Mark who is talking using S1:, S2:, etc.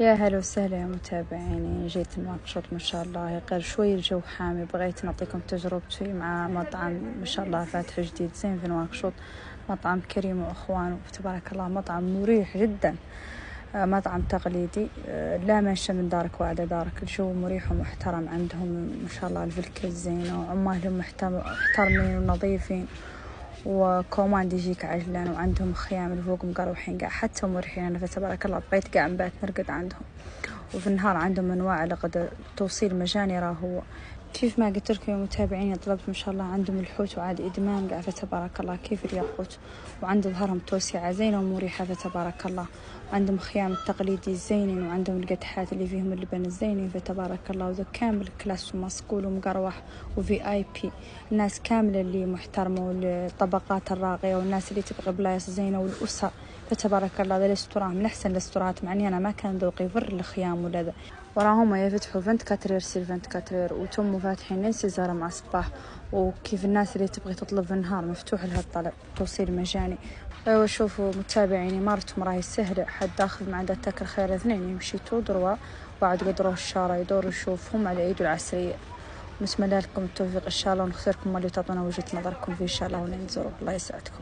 S1: يا هلا وسهلا يا متابعيني. جيت نواقشط ما شاء الله غير شوي الجو حامي، بغيت نعطيكم تجربتي مع مطعم ما شاء الله فاتح جديد زين في نواقشط، مطعم كريم وأخوانه تبارك الله. مطعم مريح جدا، مطعم تقليدي، لا منشأ من دارك وعد دارك. الجو مريح ومحترم عندهم ما شاء الله، الفلكة الزينة وعمالهم محترمين ونظيفين، وكوماند يجيك عجلان، وعندهم خيام الفوق مقروحين قاع حتى مريحين. فتبارك الله بغيت قاع نبات نرقد عندهم. وفي النهار عندهم أنواع لقد توصيل مجاني. هو كيف ما قلت لكم يا متابعيني، طلبت ما شاء الله عندهم الحوت وعاد إدمان قاع فتبارك الله كيف الياقوت، وعند ظهرهم توسعة زينة ومريحة فتبارك الله. وعندهم خيام التقليدي الزينين، وعندهم القدحات اللي فيهم اللبن الزينين فتبارك الله. وذا كامل كلاس ومصقول ومقروح وفي آي بي، الناس كاملة اللي محترمة والطبقات الراقية والناس اللي تبغى بلايص زينة والأسر فتبارك الله. ذا الاستورات من أحسن الاستورات، معني أنا ما كان ذوقي يفر الخيام ولا ذا. وراهم يفتحوا فنت كاترير سير فنت كاترير، وتم فاتحين لين زارة مع صباح. وكيف الناس اللي تبغي تطلب في النهار مفتوح لها الطلب، توصيل مجاني. ايوا شوفوا متابعيني، مارتهم راهي سهلة، حد داخل مع دتك الخير اثنين يمشي تودروا بعد قدروا الشارع يدور يشوفهم على ايده العسرية. نتمنى لكم التوفيق ان شاء الله، ونختاركم اللي تعطونا وجهة نظركم في ان شاء الله وننزلوا. الله يسعدكم.